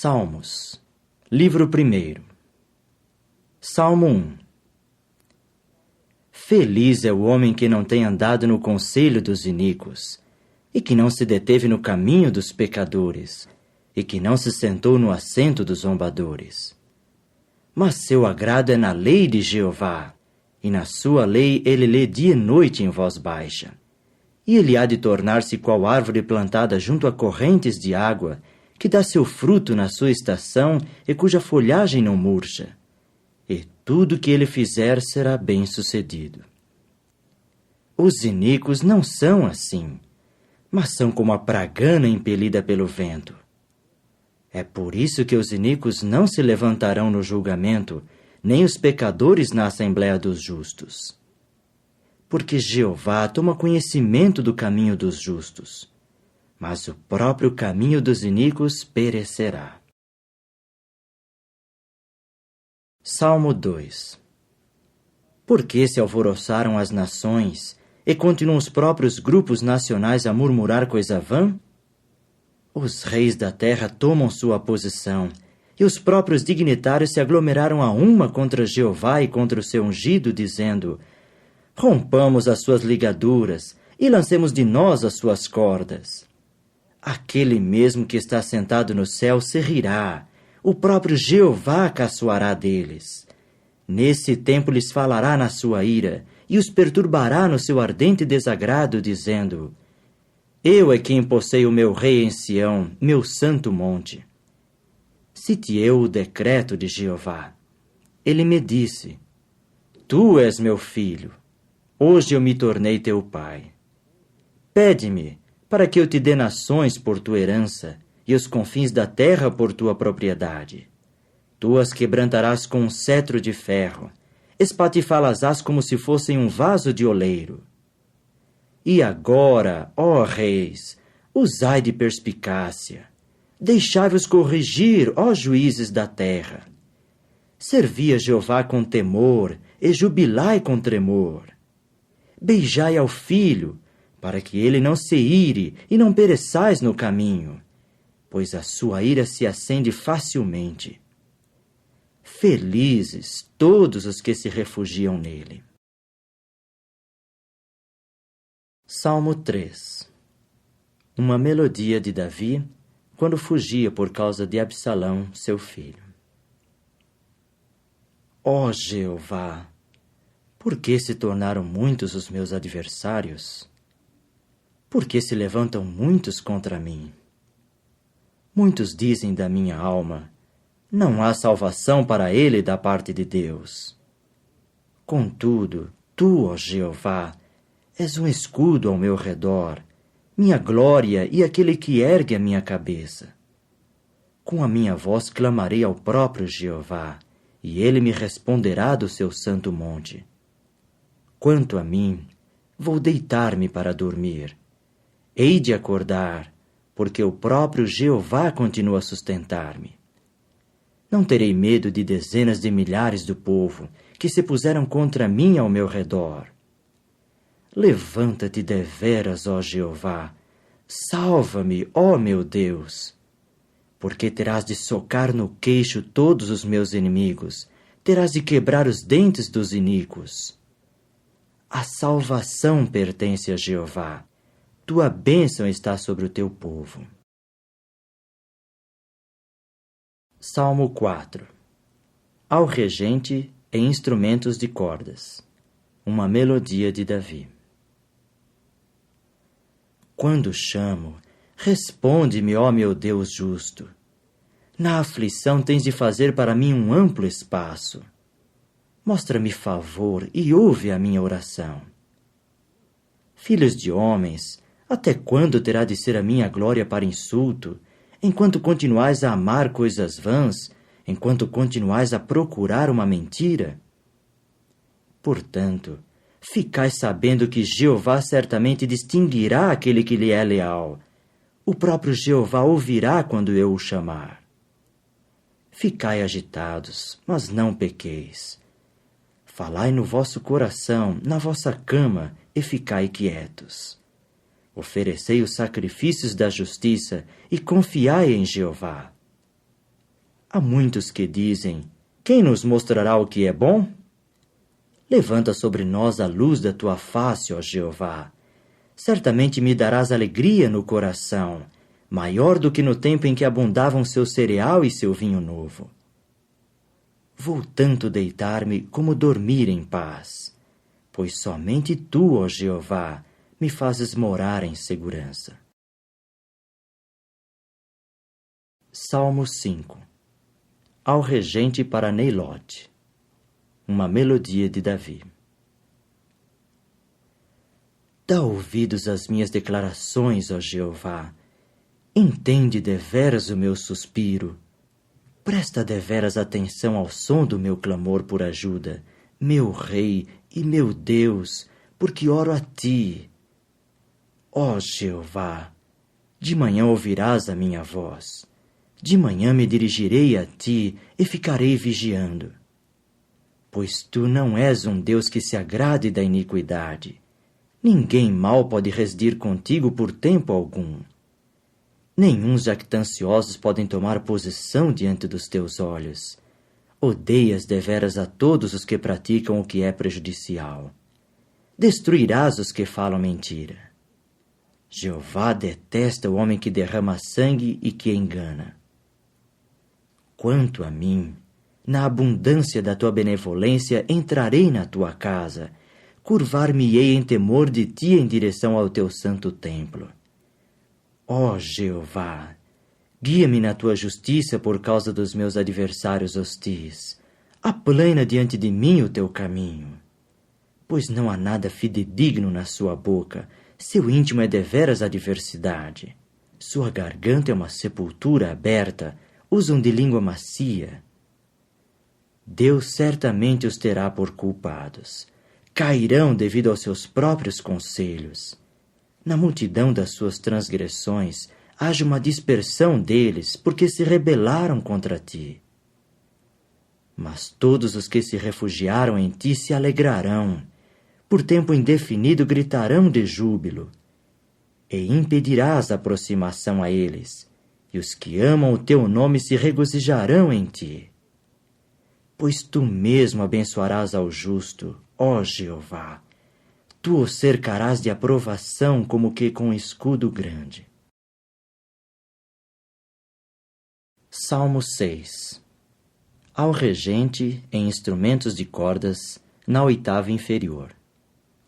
Salmos, livro 1. Salmo 1. Feliz é o homem que não tem andado no conselho dos iníquos, e que não se deteve no caminho dos pecadores, e que não se sentou no assento dos zombadores. Mas seu agrado é na lei de Jeová, e na sua lei ele lê dia e noite em voz baixa. E ele há de tornar-se qual árvore plantada junto a correntes de água, que dá seu fruto na sua estação e cuja folhagem não murcha. E tudo que ele fizer será bem-sucedido. Os iníquos não são assim, mas são como a pragana impelida pelo vento. É por isso que os iníquos não se levantarão no julgamento, nem os pecadores na assembléia dos justos. Porque Jeová toma conhecimento do caminho dos justos, mas o próprio caminho dos iníquos perecerá. Salmo 2. Por que se alvoroçaram as nações e continuam os próprios grupos nacionais a murmurar coisa vã? Os reis da terra tomam sua posição, e os próprios dignitários se aglomeraram a uma contra Jeová e contra o seu ungido, dizendo: rompamos as suas ligaduras e lancemos de nós as suas cordas. Aquele mesmo que está sentado no céu se rirá, o próprio Jeová caçoará deles. Nesse tempo lhes falará na sua ira, e os perturbará no seu ardente desagrado, dizendo: eu é quem posseio o meu rei em Sião, meu santo monte. Sitiei o decreto de Jeová. Ele me disse: tu és meu filho, hoje eu me tornei teu pai. Pede-me, para que eu te dê nações por tua herança, e os confins da terra por tua propriedade. Tu as quebrantarás com um cetro de ferro, espatifá-las-ás como se fossem um vaso de oleiro. E agora, ó reis, usai de perspicácia, deixai-vos corrigir, ó juízes da terra. Servi a Jeová com temor, e jubilai com tremor. Beijai ao filho, para que ele não se ire e não pereçais no caminho, pois a sua ira se acende facilmente. Felizes todos os que se refugiam nele. Salmo 3. Uma melodia de Davi, quando fugia por causa de Absalão, seu filho. Ó Jeová, por que se tornaram muitos os meus adversários? Por que se levantam muitos contra mim? Muitos dizem da minha alma: não há salvação para ele da parte de Deus. Contudo, tu, ó Jeová, és um escudo ao meu redor, minha glória e aquele que ergue a minha cabeça. Com a minha voz clamarei ao próprio Jeová, e ele me responderá do seu santo monte. Quanto a mim, vou deitar-me para dormir. Hei de acordar, porque o próprio Jeová continua a sustentar-me. Não terei medo de dezenas de milhares do povo que se puseram contra mim ao meu redor. Levanta-te deveras, ó Jeová, salva-me, ó meu Deus, porque terás de socar no queixo todos os meus inimigos, terás de quebrar os dentes dos iníquos. A salvação pertence a Jeová, tua bênção está sobre o teu povo. Salmo 4. Ao regente e instrumentos de cordas. Uma melodia de Davi. Quando chamo, responde-me, ó meu Deus justo. Na aflição tens de fazer para mim um amplo espaço. Mostra-me favor e ouve a minha oração. Filhos de homens, até quando terá de ser a minha glória para insulto, enquanto continuais a amar coisas vãs, enquanto continuais a procurar uma mentira? Portanto, ficai sabendo que Jeová certamente distinguirá aquele que lhe é leal. O próprio Jeová ouvirá quando eu o chamar. Ficai agitados, mas não pequeis. Falai no vosso coração, na vossa cama, e ficai quietos. Oferecei os sacrifícios da justiça e confiai em Jeová. Há muitos que dizem: quem nos mostrará o que é bom? Levanta sobre nós a luz da tua face, ó Jeová. Certamente me darás alegria no coração, maior do que no tempo em que abundavam seu cereal e seu vinho novo. Vou tanto deitar-me como dormir em paz, pois somente tu, ó Jeová, me fazes morar em segurança. Salmo 5. Ao regente para Neilote. Uma melodia de Davi. Dá ouvidos às minhas declarações, ó Jeová. Entende deveras o meu suspiro. Presta deveras atenção ao som do meu clamor por ajuda, meu Rei e meu Deus, porque oro a ti. Ó Jeová, de manhã ouvirás a minha voz. De manhã me dirigirei a ti e ficarei vigiando. Pois tu não és um Deus que se agrade da iniquidade. Ninguém mal pode residir contigo por tempo algum. Nenhum jactanciosos podem tomar posição diante dos teus olhos. Odeias deveras a todos os que praticam o que é prejudicial. Destruirás os que falam mentira. Jeová detesta o homem que derrama sangue e que engana. Quanto a mim, na abundância da tua benevolência entrarei na tua casa, curvar-me-ei em temor de ti em direção ao teu santo templo. Ó Jeová, guia-me na tua justiça por causa dos meus adversários hostis. Aplana diante de mim o teu caminho. Pois não há nada fidedigno na sua boca, seu íntimo é deveras a diversidade. Sua garganta é uma sepultura aberta, usam de língua macia. Deus certamente os terá por culpados. Cairão devido aos seus próprios conselhos. Na multidão das suas transgressões, haja uma dispersão deles, porque se rebelaram contra ti. Mas todos os que se refugiaram em ti se alegrarão, por tempo indefinido gritarão de júbilo. E impedirás a aproximação a eles, e os que amam o teu nome se regozijarão em ti. Pois tu mesmo abençoarás ao justo, ó Jeová. Tu o cercarás de aprovação como que com um escudo grande. Salmo 6. Ao regente em instrumentos de cordas, na oitava inferior.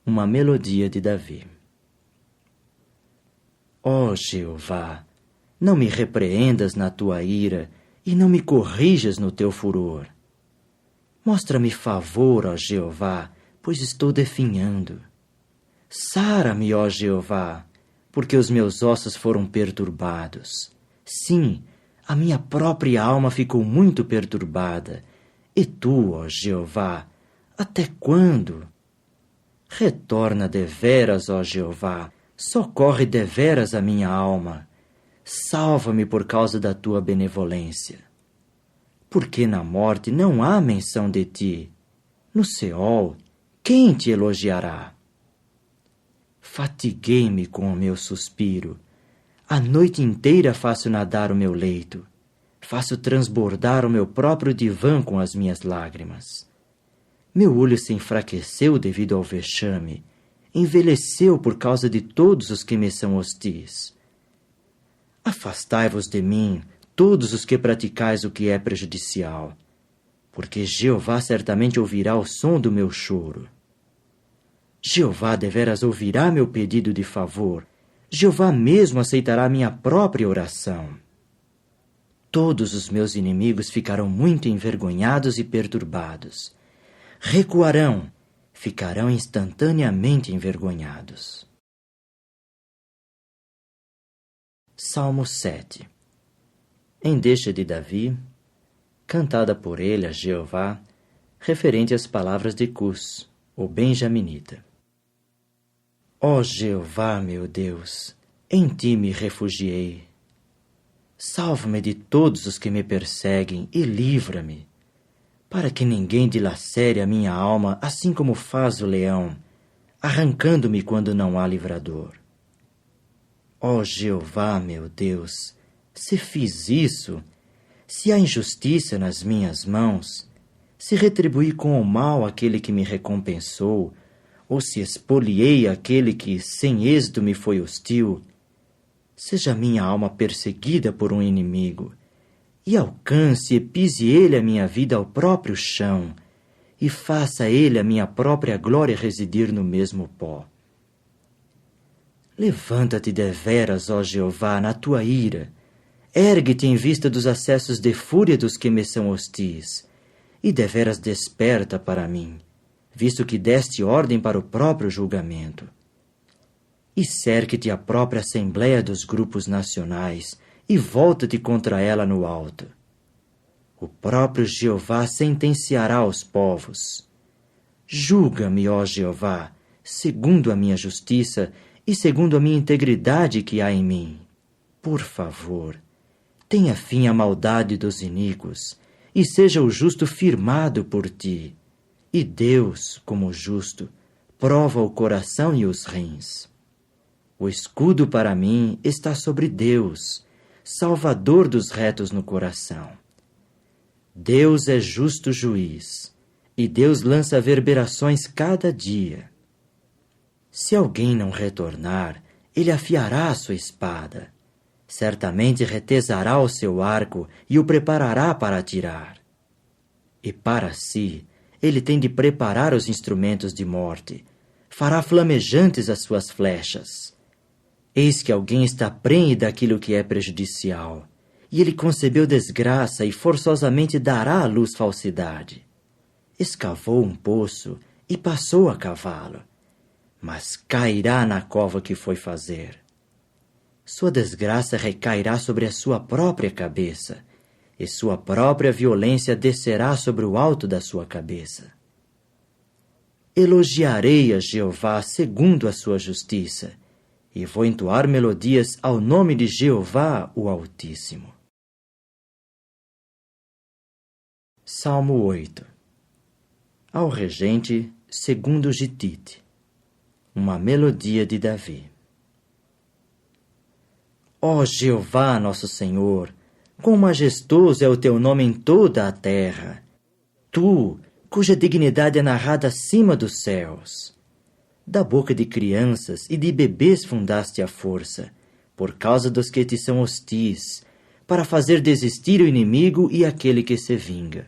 Uma melodia de Davi. Ó Jeová, não me repreendas na tua ira e não me corrijas no teu furor. Mostra-me favor, ó Jeová, pois estou definhando. Sara-me, ó Jeová, porque os meus ossos foram perturbados. Sim, a minha própria alma ficou muito perturbada. E tu, ó Jeová, até quando? Retorna deveras, ó Jeová, socorre deveras a minha alma. Salva-me por causa da tua benevolência. Porque na morte não há menção de ti. No Seol, quem te elogiará? Fatiguei-me com o meu suspiro. A noite inteira faço nadar o meu leito. Faço transbordar o meu próprio divã com as minhas lágrimas. Meu olho se enfraqueceu devido ao vexame. Envelheceu por causa de todos os que me são hostis. Afastai-vos de mim, todos os que praticais o que é prejudicial, porque Jeová certamente ouvirá o som do meu choro. Jeová deveras ouvirá meu pedido de favor. Jeová mesmo aceitará minha própria oração. Todos os meus inimigos ficarão muito envergonhados e perturbados. Recuarão, ficarão instantaneamente envergonhados. Salmo 7. Em deixa de Davi, cantada por ele a Jeová, referente às palavras de Cus, o benjaminita. Ó Jeová, meu Deus, em ti me refugiei. Salva-me de todos os que me perseguem e livra-me, para que ninguém dilacere a minha alma assim como faz o leão, arrancando-me quando não há livrador. Ó Jeová, meu Deus, se fiz isso, se há injustiça nas minhas mãos, se retribuí com o mal aquele que me recompensou, ou se expoliei aquele que sem êxito me foi hostil, seja minha alma perseguida por um inimigo, e alcance e pise ele a minha vida ao próprio chão, e faça ele a minha própria glória residir no mesmo pó. Levanta-te deveras, ó Jeová, na tua ira, ergue-te em vista dos acessos de fúria dos que me são hostis, e deveras desperta para mim, visto que deste ordem para o próprio julgamento. E cerque-te a própria Assembleia dos Grupos Nacionais, e volta-te contra ela no alto. O próprio Jeová sentenciará os povos. Julga-me, ó Jeová, segundo a minha justiça e segundo a minha integridade que há em mim. Por favor, tenha fim à maldade dos iníquos, e seja o justo firmado por ti. E Deus, como justo, prova o coração e os rins. O escudo para mim está sobre Deus, Salvador dos retos no coração. Deus é justo juiz, e Deus lança verberações cada dia. Se alguém não retornar, ele afiará a sua espada. Certamente retesará o seu arco e o preparará para atirar. E para si, ele tem de preparar os instrumentos de morte. Fará flamejantes as suas flechas. Eis que alguém está prenhe daquilo que é prejudicial, e ele concebeu desgraça e forçosamente dará à luz falsidade. Escavou um poço e passou a cavalo, mas cairá na cova que foi fazer. Sua desgraça recairá sobre a sua própria cabeça, e sua própria violência descerá sobre o alto da sua cabeça. Elogiarei a Jeová segundo a sua justiça, e vou entoar melodias ao nome de Jeová, o Altíssimo. Salmo 8. Ao regente, segundo Gitite. Uma melodia de Davi. Ó Jeová, nosso Senhor, quão majestoso é o teu nome em toda a terra! Tu, cuja dignidade é narrada acima dos céus. Da boca de crianças e de bebês fundaste a força, por causa dos que te são hostis, para fazer desistir o inimigo e aquele que se vinga.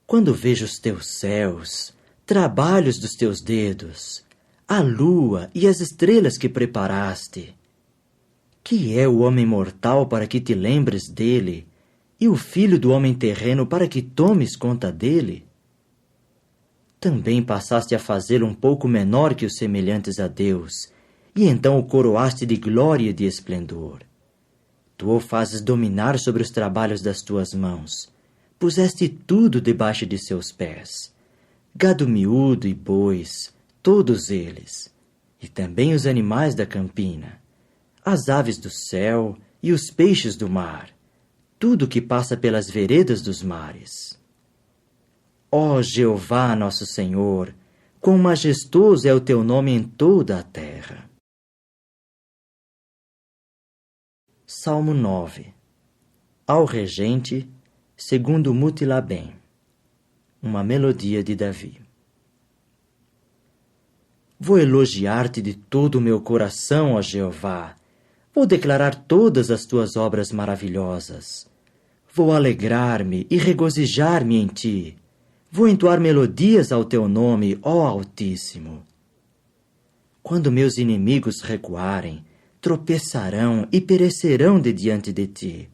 Quando vejo os teus céus, trabalhos dos teus dedos, a lua e as estrelas que preparaste, que é o homem mortal para que te lembres dele, e o filho do homem terreno para que tomes conta dele? Também passaste a fazê-lo um pouco menor que os semelhantes a Deus, e então o coroaste de glória e de esplendor. Tu o fazes dominar sobre os trabalhos das tuas mãos, puseste tudo debaixo de seus pés, gado miúdo e bois, todos eles, e também os animais da campina, as aves do céu e os peixes do mar, tudo que passa pelas veredas dos mares. Ó Jeová, nosso Senhor, quão majestoso é o teu nome em toda a terra. Salmo 9. Ao regente, segundo Mutilabem. Uma melodia de Davi. Vou elogiar-te de todo o meu coração, ó Jeová. Vou declarar todas as tuas obras maravilhosas. Vou alegrar-me e regozijar-me em ti. Vou entoar melodias ao teu nome, ó Altíssimo. Quando meus inimigos recuarem, tropeçarão e perecerão de diante de ti.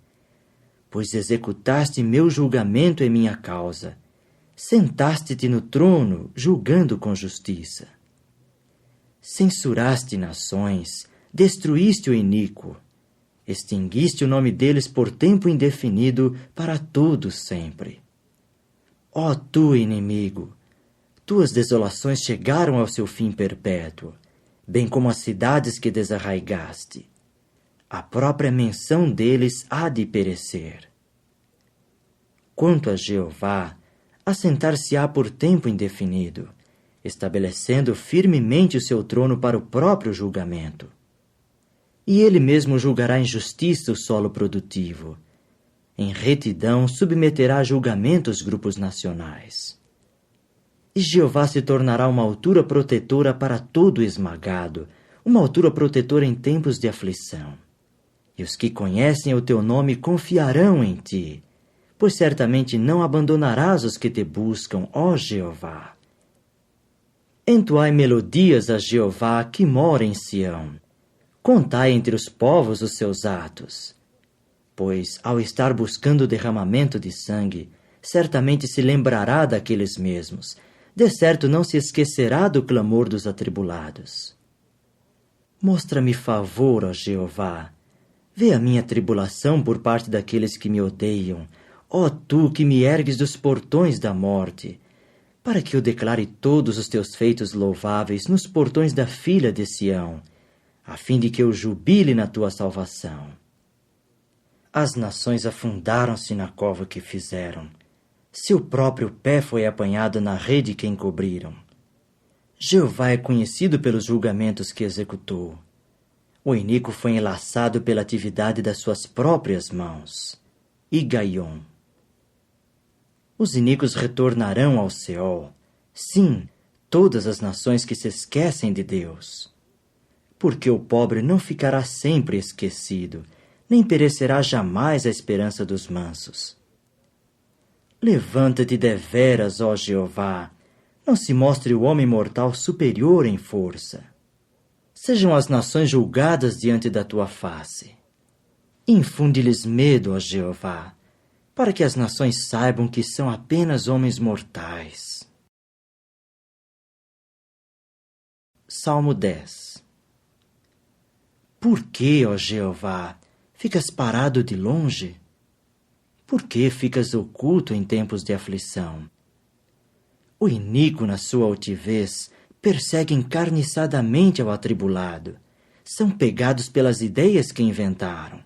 Pois executaste meu julgamento em minha causa. Sentaste-te no trono, julgando com justiça. Censuraste nações, destruíste o iníquo. Extinguiste o nome deles por tempo indefinido para todo sempre. Ó tu, inimigo, tuas desolações chegaram ao seu fim perpétuo, bem como as cidades que desarraigaste. A própria menção deles há de perecer. Quanto a Jeová, assentar-se-á por tempo indefinido, estabelecendo firmemente o seu trono para o próprio julgamento. E ele mesmo julgará em justiça o solo produtivo. em retidão submeterá a julgamento os grupos nacionais. E Jeová se tornará uma altura protetora para todo esmagado, uma altura protetora em tempos de aflição. E os que conhecem o teu nome confiarão em ti, pois certamente não abandonarás os que te buscam, ó Jeová. Entoai melodias a Jeová que mora em Sião. Contai entre os povos os seus atos. Pois, ao estar buscando o derramamento de sangue, certamente se lembrará daqueles mesmos. De certo não se esquecerá do clamor dos atribulados. Mostra-me favor, ó Jeová. Vê a minha tribulação por parte daqueles que me odeiam, ó tu que me ergues dos portões da morte, para que eu declare todos os teus feitos louváveis nos portões da filha de Sião, a fim de que eu jubile na tua salvação. As nações afundaram-se na cova que fizeram. Seu próprio pé foi apanhado na rede que encobriram. Jeová é conhecido pelos julgamentos que executou. O iníquo foi enlaçado pela atividade das suas próprias mãos. Igaion. Os iníquos retornarão ao Seol. Sim, todas as nações que se esquecem de Deus. Porque o pobre não ficará sempre esquecido, nem perecerá jamais a esperança dos mansos. Levanta-te deveras, ó Jeová, não se mostre o homem mortal superior em força. Sejam as nações julgadas diante da tua face. Infunde-lhes medo, ó Jeová, para que as nações saibam que são apenas homens mortais. Salmo 10. Por que, ó Jeová, ficas parado de longe? Por que ficas oculto em tempos de aflição? O iníquo, na sua altivez, persegue encarniçadamente ao atribulado. São pegados pelas ideias que inventaram.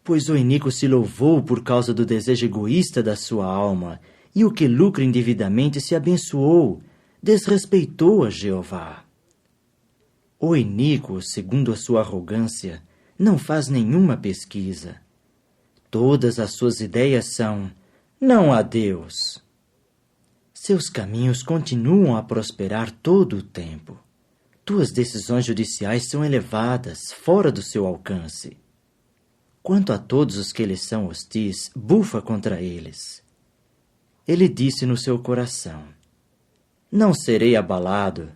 Pois o iníquo se louvou por causa do desejo egoísta da sua alma, e o que lucra indevidamente se abençoou, desrespeitou a Jeová. O iníquo, segundo a sua arrogância, não faz nenhuma pesquisa. Todas as suas ideias são: não há Deus. Seus caminhos continuam a prosperar todo o tempo. Tuas decisões judiciais são elevadas, fora do seu alcance. Quanto a todos os que lhe são hostis, bufa contra eles. Ele disse no seu coração: não serei abalado.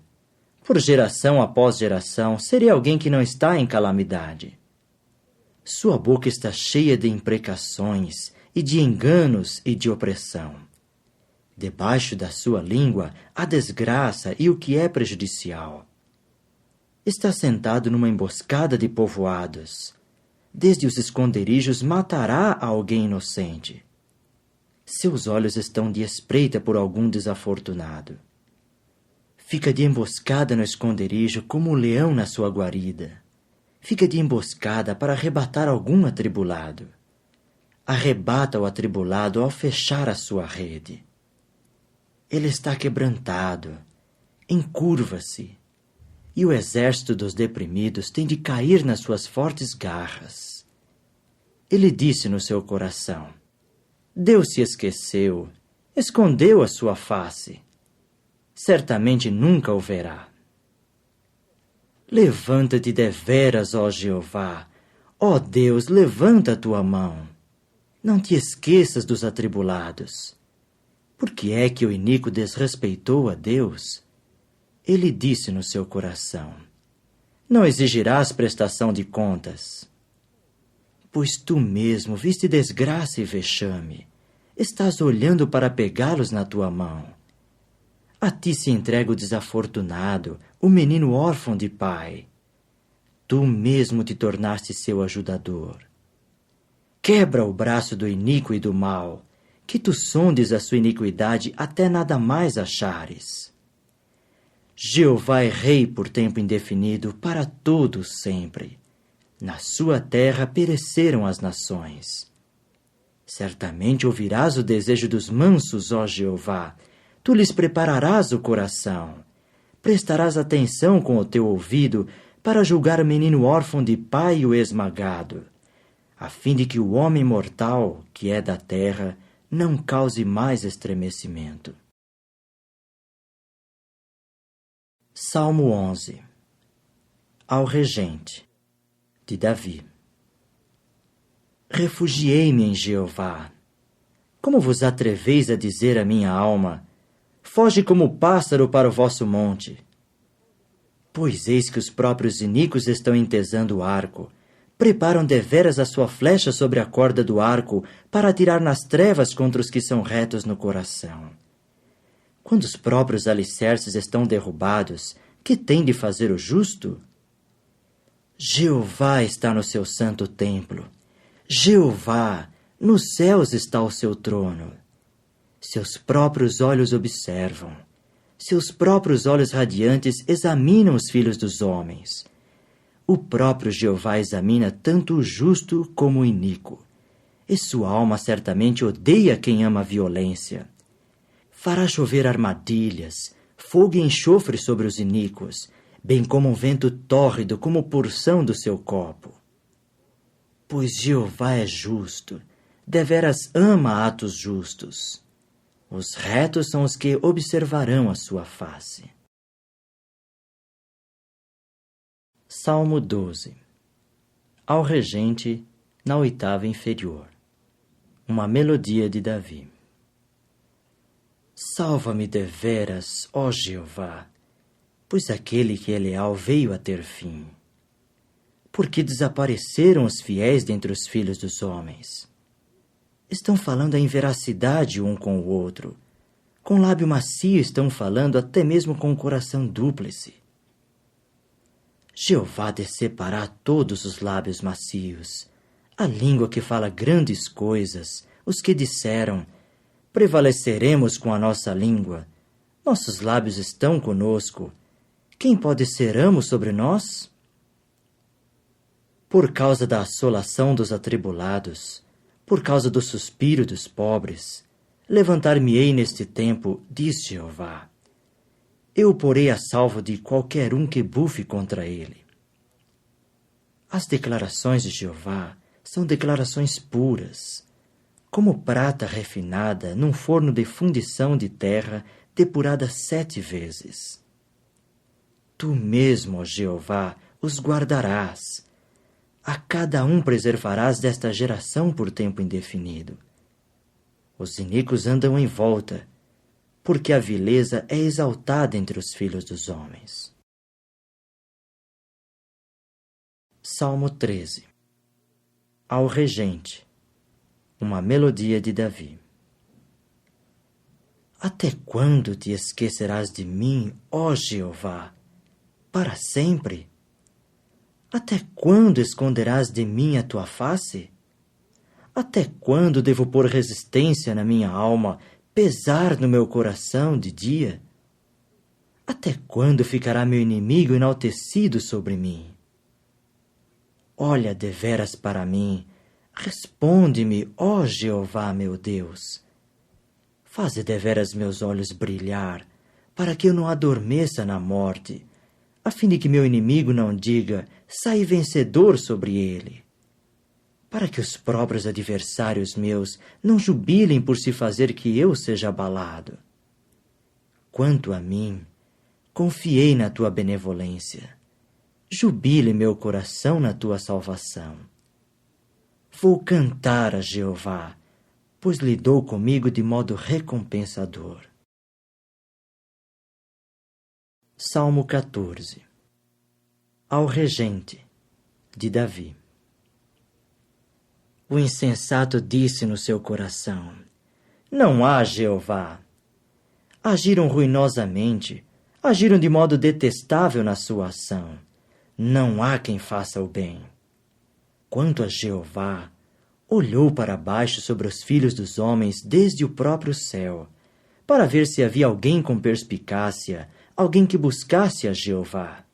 Por geração após geração, serei alguém que não está em calamidade. Sua boca está cheia de imprecações, e de enganos e de opressão. Debaixo da sua língua há desgraça e o que é prejudicial. Está sentado numa emboscada de povoados. Desde os esconderijos matará alguém inocente. Seus olhos estão de espreita por algum desafortunado. Fica de emboscada no esconderijo como o leão na sua guarida. Fica de emboscada para arrebatar algum atribulado. Arrebata o atribulado ao fechar a sua rede. Ele está quebrantado, encurva-se, e o exército dos deprimidos tem de cair nas suas fortes garras. Ele disse no seu coração: Deus se esqueceu, escondeu a sua face. Certamente nunca o verá. Levanta-te deveras, ó Jeová. Ó Deus, levanta a tua mão. Não te esqueças dos atribulados. Por que é que o iníquo desrespeitou a Deus? Ele disse no seu coração: não exigirás prestação de contas. Pois tu mesmo viste desgraça e vexame. Estás olhando para pegá-los na tua mão. A ti se entrega o desafortunado, o menino órfão de pai. Tu mesmo te tornaste seu ajudador. Quebra o braço do iníquo e do mal, que tu sondes a sua iniquidade até nada mais achares. Jeová é rei por tempo indefinido, para todo sempre. Na sua terra pereceram as nações. Certamente ouvirás o desejo dos mansos, ó Jeová. Tu lhes prepararás o coração. Prestarás atenção com o teu ouvido para julgar o menino órfão de pai e o esmagado. a fim de que o homem mortal, que é da terra, não cause mais estremecimento. Salmo 11. Ao regente, de Davi. Refugiei-me em Jeová. Como vos atreveis a dizer à minha alma: foge como pássaro para o vosso monte? Pois eis que os próprios iníquos estão entesando o arco, preparam deveras a sua flecha sobre a corda do arco para atirar nas trevas contra os que são retos no coração. Quando os próprios alicerces estão derrubados, que tem de fazer o justo? Jeová está no seu santo templo. Jeová, nos céus está o seu trono. Seus próprios olhos observam. Seus próprios olhos radiantes examinam os filhos dos homens. O próprio Jeová examina tanto o justo como o iníquo. E sua alma certamente odeia quem ama a violência. Fará chover armadilhas, fogo e enxofre sobre os iníquos, bem como um vento tórrido como porção do seu copo. Pois Jeová é justo, deveras ama atos justos. Os retos são os que observarão a sua face. Salmo 12. Ao regente, na oitava inferior. Uma melodia de Davi. Salva-me deveras, ó Jeová, pois aquele que é leal veio a ter fim. Porque desapareceram os fiéis dentre os filhos dos homens. Estão falando a inveracidade um com o outro. Com lábio macio estão falando até mesmo com o coração dúplice. Jeová decepará todos os lábios macios, a língua que fala grandes coisas, os que disseram: prevaleceremos com a nossa língua, nossos lábios estão conosco, quem pode ser amo sobre nós? Por causa da assolação dos atribulados, por causa do suspiro dos pobres, levantar-me-ei neste tempo, diz Jeová. Eu o porei a salvo de qualquer um que bufe contra ele. As declarações de Jeová são declarações puras, como prata refinada num forno de fundição de terra depurada 7 vezes. Tu mesmo, ó Jeová, os guardarás. A cada um preservarás desta geração por tempo indefinido. Os iníquos andam em volta, porque a vileza é exaltada entre os filhos dos homens. Salmo 13. Ao regente. Uma melodia de Davi. Até quando te esquecerás de mim, ó Jeová? Para sempre? Até quando esconderás de mim a tua face? Até quando devo pôr resistência na minha alma, pesar no meu coração de dia? Até quando ficará meu inimigo enaltecido sobre mim? Olha deveras para mim, responde-me, ó Jeová meu Deus. Faze deveras meus olhos brilhar, para que eu não adormeça na morte, a fim de que meu inimigo não diga: sai vencedor sobre ele. Para que os próprios adversários meus não jubilem por se fazer que eu seja abalado. Quanto a mim, confiei na tua benevolência. Jubile meu coração na tua salvação. Vou cantar a Jeová, pois lidou comigo de modo recompensador. Salmo 14. Ao regente, de Davi. O insensato disse no seu coração: não há Jeová. Agiram ruinosamente, agiram de modo detestável na sua ação. Não há quem faça o bem. Quanto a Jeová, olhou para baixo sobre os filhos dos homens desde o próprio céu, para ver se havia alguém com perspicácia, alguém que buscasse a Jeová.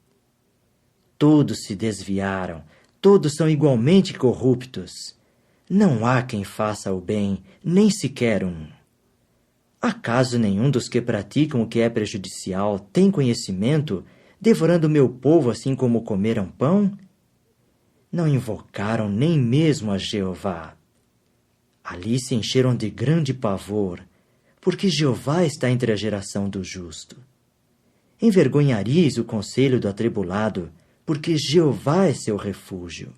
Todos se desviaram, todos são igualmente corruptos. Não há quem faça o bem, nem sequer um. Acaso nenhum dos que praticam o que é prejudicial tem conhecimento, devorando meu povo assim como comeram pão? Não invocaram nem mesmo a Jeová. Ali se encheram de grande pavor, porque Jeová está entre a geração do justo. Envergonharíeis o conselho do atribulado, porque Jeová é seu refúgio.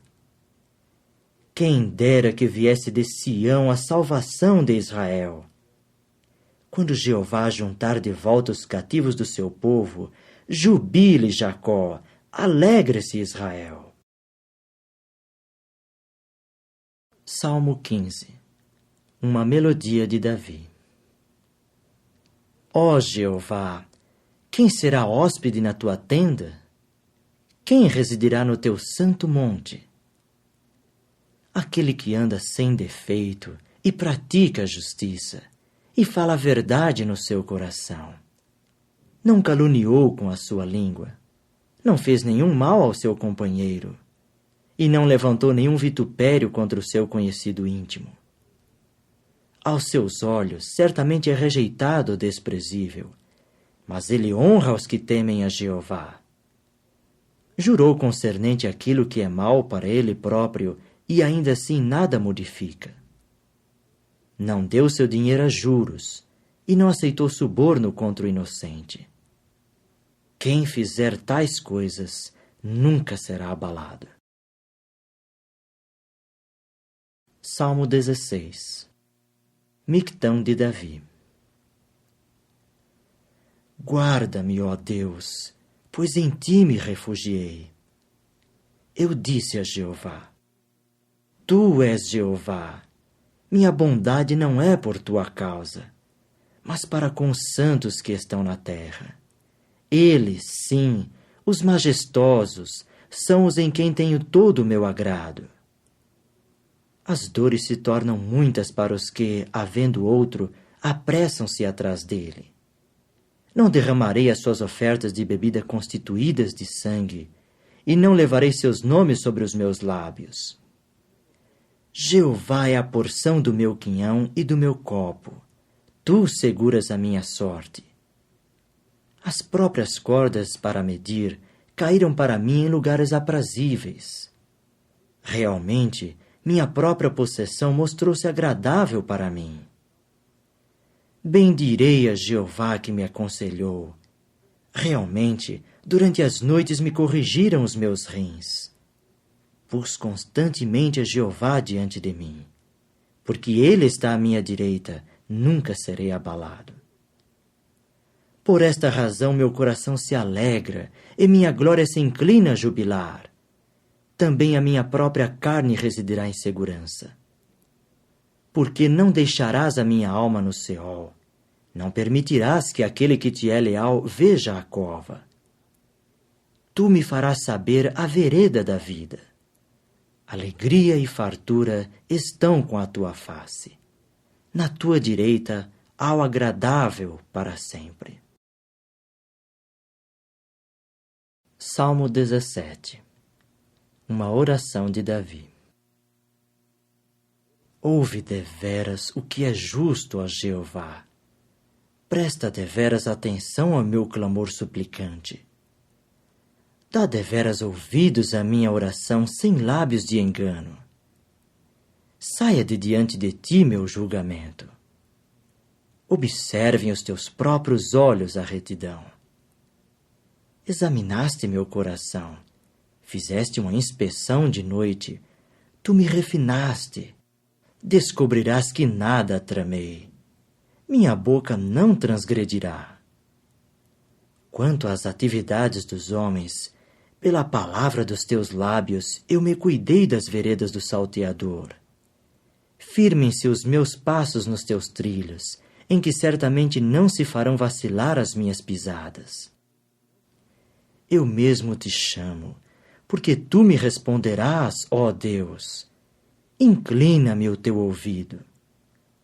Quem dera que viesse de Sião a salvação de Israel. Quando Jeová juntar de volta os cativos do seu povo, jubile Jacó, alegre-se Israel. Salmo 15. Uma melodia de Davi. Ó Jeová, quem será hóspede na tua tenda? Quem residirá no teu santo monte? Aquele que anda sem defeito e pratica a justiça, e fala a verdade no seu coração. Não caluniou com a sua língua, não fez nenhum mal ao seu companheiro, e não levantou nenhum vitupério contra o seu conhecido íntimo. Aos seus olhos, certamente é rejeitado ou desprezível, mas ele honra os que temem a Jeová. Jurou concernente aquilo que é mal para ele próprio, e ainda assim nada modifica. Não deu seu dinheiro a juros, e não aceitou suborno contra o inocente. Quem fizer tais coisas nunca será abalado. Salmo 16. Mictão de Davi. Guarda-me, ó Deus, pois em ti me refugiei. Eu disse a Jeová: Tu és Jeová, minha bondade não é por tua causa, mas para com os santos que estão na terra. Eles, sim, os majestosos, são os em quem tenho todo o meu agrado. As dores se tornam muitas para os que, havendo outro, apressam-se atrás dele. Não derramarei as suas ofertas de bebida constituídas de sangue, e não levarei seus nomes sobre os meus lábios. Jeová é a porção do meu quinhão e do meu copo. Tu seguras a minha sorte. As próprias cordas para medir caíram para mim em lugares aprazíveis. Realmente, minha própria possessão mostrou-se agradável para mim. Bendirei a Jeová que me aconselhou. Realmente, durante as noites me corrigiram os meus rins. Pus constantemente a Jeová diante de mim. Porque ele está à minha direita, nunca serei abalado. Por esta razão meu coração se alegra e minha glória se inclina a jubilar. Também a minha própria carne residirá em segurança. Porque não deixarás a minha alma no Seol, não permitirás que aquele que te é leal veja a cova. Tu me farás saber a vereda da vida. Alegria e fartura estão com a tua face. Na tua direita há o agradável para sempre. Salmo 17. Uma oração de Davi. Ouve deveras o que é justo a Jeová. Presta deveras atenção ao meu clamor suplicante. Dá deveras ouvidos à minha oração sem lábios de engano. Saia de diante de ti meu julgamento. Observem os teus próprios olhos a retidão. Examinaste meu coração, fizeste uma inspeção de noite, tu me refinaste. Descobrirás que nada tramei. Minha boca não transgredirá. Quanto às atividades dos homens, pela palavra dos teus lábios eu me cuidei das veredas do salteador. Firmem-se os meus passos nos teus trilhos, em que certamente não se farão vacilar as minhas pisadas. Eu mesmo te chamo, porque tu me responderás, ó Deus. Inclina-me o teu ouvido.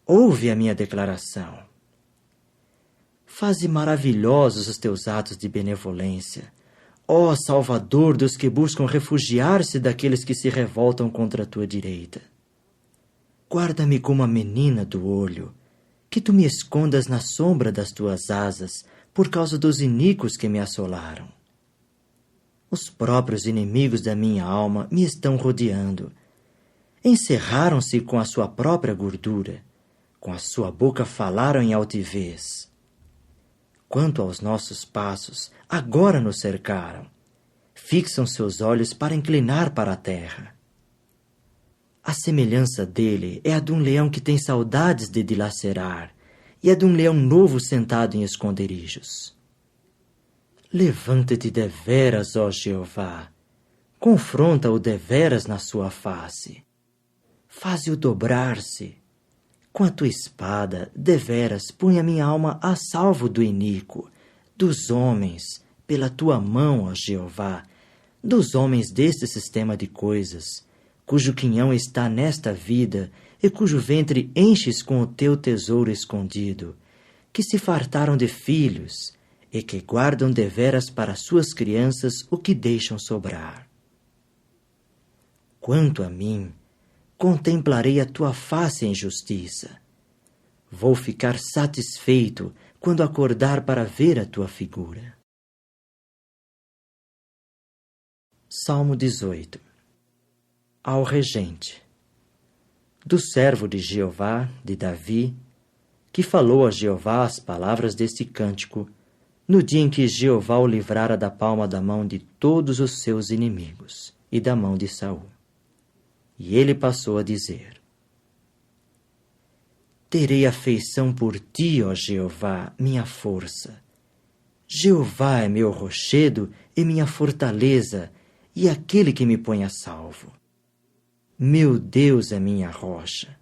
Ouve a minha declaração. Faze maravilhosos os teus atos de benevolência, ó Salvador dos que buscam refugiar-se daqueles que se revoltam contra a tua direita. Guarda-me como a menina do olho, que tu me escondas na sombra das tuas asas, por causa dos iníquos que me assolaram. Os próprios inimigos da minha alma me estão rodeando. Encerraram-se com a sua própria gordura. Com a sua boca falaram em altivez. Quanto aos nossos passos, agora nos cercaram. Fixam seus olhos para inclinar para a terra. A semelhança dele é a de um leão que tem saudades de dilacerar, e a de um leão novo sentado em esconderijos. Levanta-te deveras, ó Jeová, confronta-o deveras na sua face. Faze-o dobrar-se. Com a tua espada, deveras, põe a minha alma a salvo do iníquo, dos homens, pela tua mão, ó Jeová, dos homens deste sistema de coisas, cujo quinhão está nesta vida e cujo ventre enches com o teu tesouro escondido, que se fartaram de filhos e que guardam deveras para suas crianças o que deixam sobrar. Quanto a mim, contemplarei a tua face em justiça. Vou ficar satisfeito quando acordar para ver a tua figura. Salmo 18. Ao regente. Do servo de Jeová, de Davi, que falou a Jeová as palavras deste cântico, no dia em que Jeová o livrara da palma da mão de todos os seus inimigos e da mão de Saul. E ele passou a dizer: Terei afeição por ti, ó Jeová, minha força. Jeová é meu rochedo e minha fortaleza, e aquele que me põe a salvo. Meu Deus é minha rocha,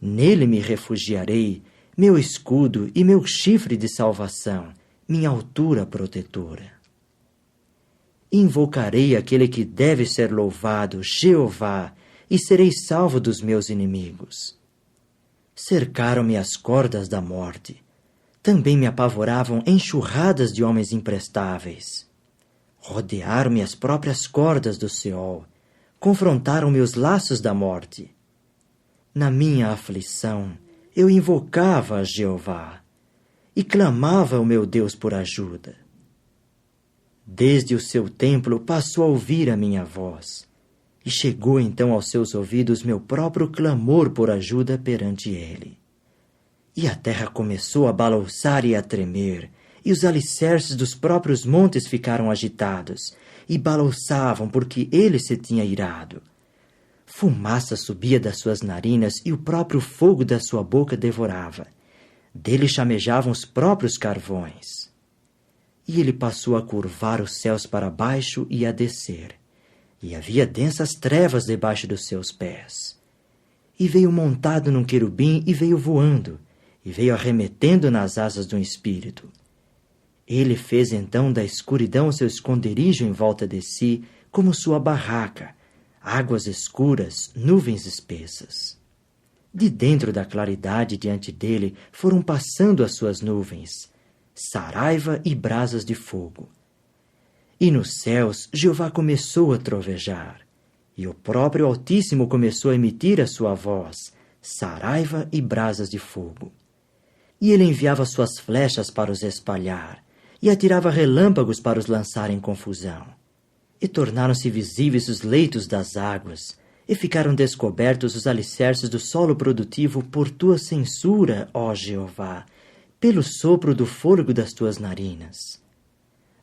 nele me refugiarei, meu escudo e meu chifre de salvação, minha altura protetora. Invocarei aquele que deve ser louvado, Jeová, e serei salvo dos meus inimigos. Cercaram-me as cordas da morte, também me apavoravam enxurradas de homens imprestáveis. Rodearam-me as próprias cordas do Seol, confrontaram-me os laços da morte. Na minha aflição, eu invocava a Jeová e clamava ao meu Deus por ajuda. Desde o seu templo passou a ouvir a minha voz, e chegou então aos seus ouvidos meu próprio clamor por ajuda perante ele. E a terra começou a balouçar e a tremer, e os alicerces dos próprios montes ficaram agitados, e balouçavam porque ele se tinha irado. Fumaça subia das suas narinas e o próprio fogo da sua boca devorava. Dele chamejavam os próprios carvões. E ele passou a curvar os céus para baixo e a descer, e havia densas trevas debaixo dos seus pés. E veio montado num querubim e veio voando, e veio arremetendo nas asas do espírito. Ele fez então da escuridão seu esconderijo em volta de si, como sua barraca, águas escuras, nuvens espessas. De dentro da claridade diante dele foram passando as suas nuvens, saraiva e brasas de fogo. E nos céus Jeová começou a trovejar, e o próprio Altíssimo começou a emitir a sua voz, saraiva e brasas de fogo. E ele enviava suas flechas para os espalhar, e atirava relâmpagos para os lançar em confusão. E tornaram-se visíveis os leitos das águas, e ficaram descobertos os alicerces do solo produtivo por tua censura, ó Jeová, pelo sopro do fôlego das tuas narinas.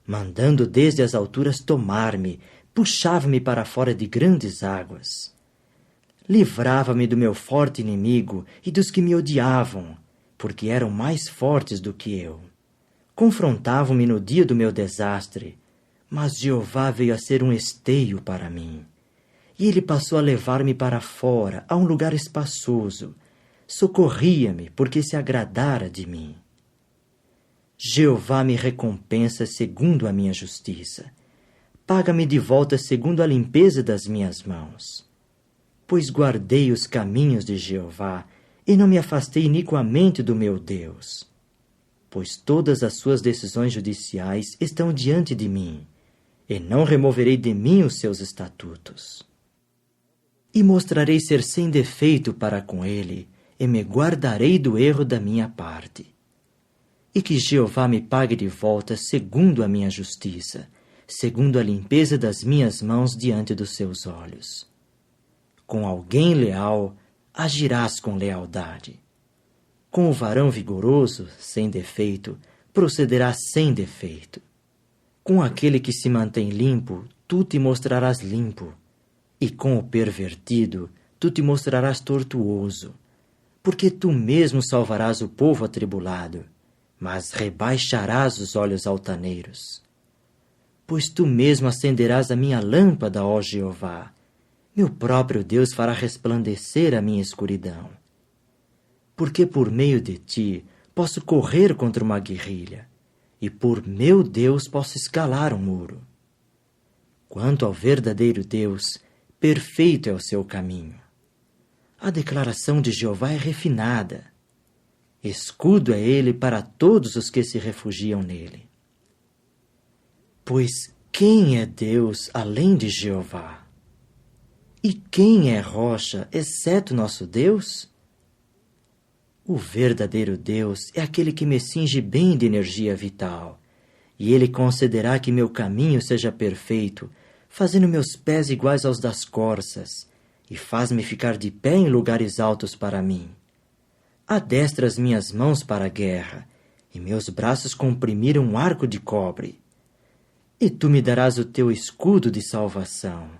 Mandando desde as alturas tomar-me, puxava-me para fora de grandes águas. Livrava-me do meu forte inimigo e dos que me odiavam, porque eram mais fortes do que eu. Confrontavam-me no dia do meu desastre, mas Jeová veio a ser um esteio para mim. E ele passou a levar-me para fora, a um lugar espaçoso. Socorria-me, porque se agradara de mim. Jeová me recompensa segundo a minha justiça. Paga-me de volta segundo a limpeza das minhas mãos. Pois guardei os caminhos de Jeová, e não me afastei iniquamente do meu Deus. Pois todas as suas decisões judiciais estão diante de mim, e não removerei de mim os seus estatutos. E mostrarei ser sem defeito para com ele, e me guardarei do erro da minha parte. E que Jeová me pague de volta segundo a minha justiça, segundo a limpeza das minhas mãos diante dos seus olhos. Com alguém leal, agirás com lealdade. Com o varão vigoroso, sem defeito, procederás sem defeito. Com aquele que se mantém limpo, tu te mostrarás limpo. E com o pervertido, tu te mostrarás tortuoso. Porque tu mesmo salvarás o povo atribulado, mas rebaixarás os olhos altaneiros. Pois tu mesmo acenderás a minha lâmpada, ó Jeová. Meu próprio Deus fará resplandecer a minha escuridão. Porque por meio de ti posso correr contra uma guerrilha, e por meu Deus posso escalar um muro. Quanto ao verdadeiro Deus, perfeito é o seu caminho. A declaração de Jeová é refinada. Escudo é ele para todos os que se refugiam nele. Pois quem é Deus além de Jeová? E quem é rocha, exceto nosso Deus? O verdadeiro Deus é aquele que me cinge bem de energia vital, e ele concederá que meu caminho seja perfeito, fazendo meus pés iguais aos das corças, e faz-me ficar de pé em lugares altos para mim. Adestra as minhas mãos para a guerra, e meus braços comprimiram um arco de cobre. E tu me darás o teu escudo de salvação,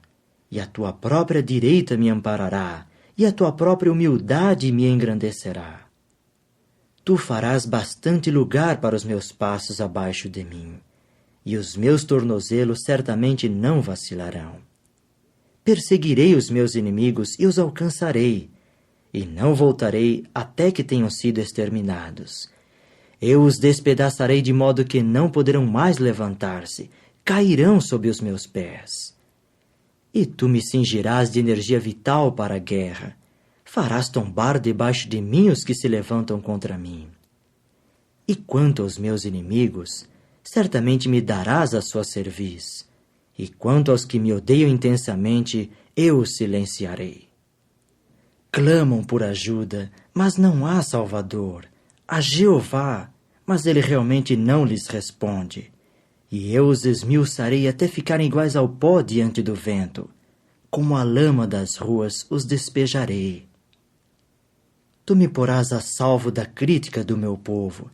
e a tua própria direita me amparará, e a tua própria humildade me engrandecerá. Tu farás bastante lugar para os meus passos abaixo de mim, e os meus tornozelos certamente não vacilarão. Perseguirei os meus inimigos e os alcançarei, e não voltarei até que tenham sido exterminados. Eu os despedaçarei de modo que não poderão mais levantar-se, cairão sob os meus pés. E tu me cingirás de energia vital para a guerra, farás tombar debaixo de mim os que se levantam contra mim. E quanto aos meus inimigos, certamente me darás a sua cerviz, e quanto aos que me odeiam intensamente, eu os silenciarei. Clamam por ajuda, mas não há Salvador. A Jeová, mas ele realmente não lhes responde. E eu os esmiuçarei até ficarem iguais ao pó diante do vento. Como a lama das ruas os despejarei. Tu me porás a salvo da crítica do meu povo.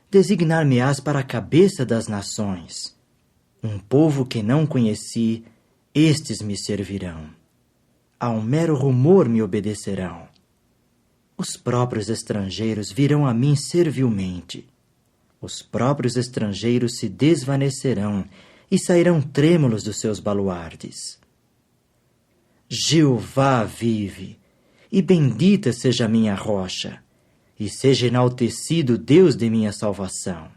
Designar-me-ás para a cabeça das nações. Um povo que não conheci, estes me servirão. A um mero rumor me obedecerão. Os próprios estrangeiros virão a mim servilmente. Os próprios estrangeiros se desvanecerão e sairão trêmulos dos seus baluardes. Jeová vive, e bendita seja a minha rocha, e seja enaltecido Deus de minha salvação.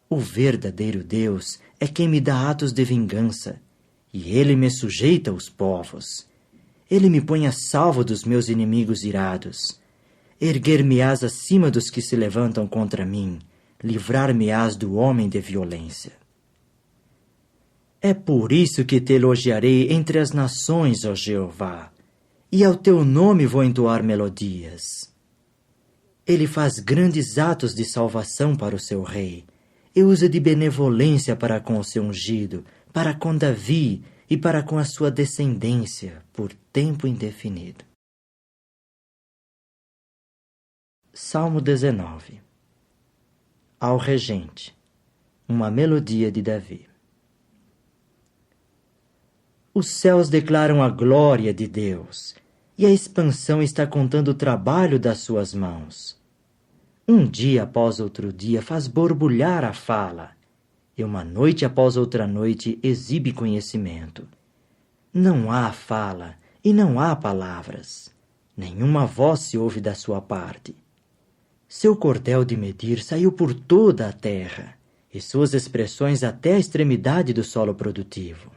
O verdadeiro Deus é quem me dá atos de vingança, e ele me sujeita aos povos. Ele me põe a salvo dos meus inimigos irados. Erguer-me-ás acima dos que se levantam contra mim, livrar-me-ás do homem de violência. É por isso que te elogiarei entre as nações, ó Jeová, e ao teu nome vou entoar melodias. Ele faz grandes atos de salvação para o seu rei, e usa de benevolência para com o seu ungido, para com Davi e para com a sua descendência, por tempo indefinido. Salmo 19. Ao regente, uma melodia de Davi. Os céus declaram a glória de Deus, e a expansão está contando o trabalho das suas mãos. Um dia após outro dia faz borbulhar a fala, e uma noite após outra noite exibe conhecimento. Não há fala e não há palavras, nenhuma voz se ouve da sua parte. Seu cordel de medir saiu por toda a terra, e suas expressões até a extremidade do solo produtivo.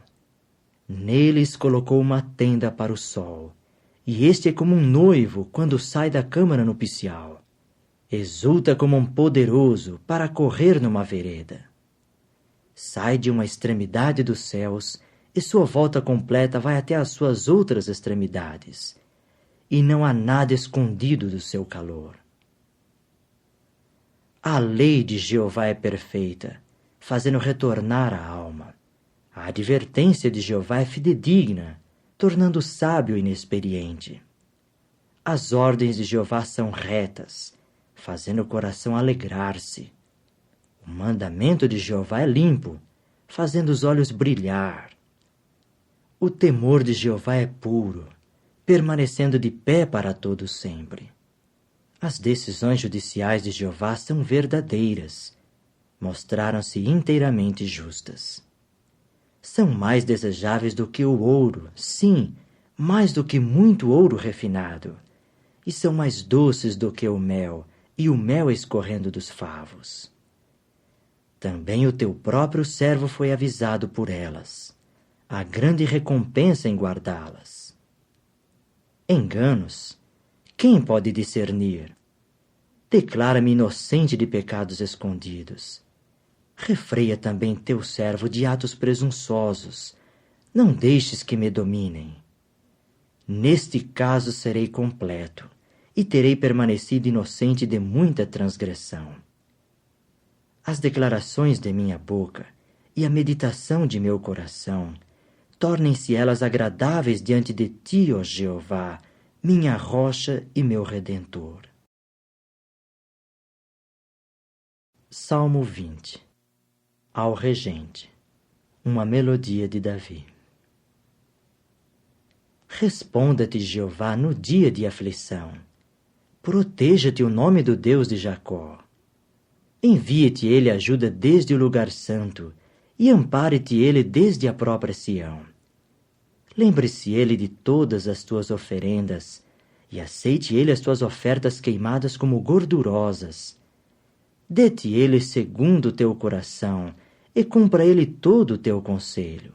Neles colocou uma tenda para o sol, e este é como um noivo quando sai da câmara nupcial. Exulta como um poderoso para correr numa vereda. Sai de uma extremidade dos céus, e sua volta completa vai até as suas outras extremidades, e não há nada escondido do seu calor. A lei de Jeová é perfeita, fazendo retornar a alma. A advertência de Jeová é fidedigna, tornando sábio o inexperiente. As ordens de Jeová são retas, fazendo o coração alegrar-se. O mandamento de Jeová é limpo, fazendo os olhos brilhar. O temor de Jeová é puro, permanecendo de pé para todo sempre. As decisões judiciais de Jeová são verdadeiras, mostraram-se inteiramente justas. São mais desejáveis do que o ouro, sim, mais do que muito ouro refinado, e são mais doces do que o mel, e o mel escorrendo dos favos. Também o teu próprio servo foi avisado por elas. Há grande recompensa em guardá-las. Enganos, quem pode discernir? Declara-me inocente de pecados escondidos. Refreia também teu servo de atos presunçosos. Não deixes que me dominem. Neste caso serei completo, e terei permanecido inocente de muita transgressão. As declarações de minha boca e a meditação de meu coração, tornem-se elas agradáveis diante de ti, ó Jeová, minha rocha e meu Redentor. Salmo 20. Ao Regente. Uma melodia de Davi. Responda-te, Jeová, no dia de aflição. Proteja-te o nome do Deus de Jacó. Envie-te ele ajuda desde o lugar santo, e ampare-te ele desde a própria Sião. Lembre-se ele de todas as tuas oferendas, e aceite ele as tuas ofertas queimadas como gordurosas. Dê-te ele segundo o teu coração, e cumpra ele todo o teu conselho.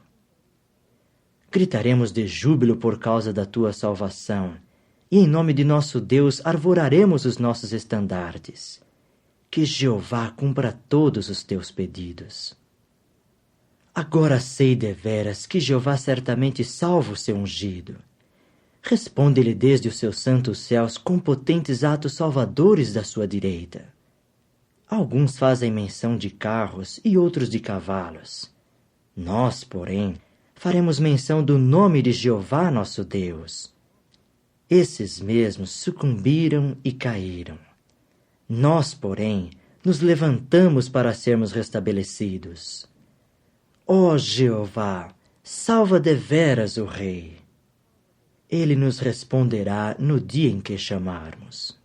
Gritaremos de júbilo por causa da tua salvação, e em nome de nosso Deus arvoraremos os nossos estandartes. Que Jeová cumpra todos os teus pedidos. Agora sei deveras que Jeová certamente salva o seu ungido. Responde-lhe desde os seus santos céus com potentes atos salvadores da sua direita. Alguns fazem menção de carros e outros de cavalos. Nós, porém, faremos menção do nome de Jeová nosso Deus. Esses mesmos sucumbiram e caíram. Nós, porém, nos levantamos para sermos restabelecidos. Ó Jeová, salva deveras o Rei. Ele nos responderá no dia em que chamarmos.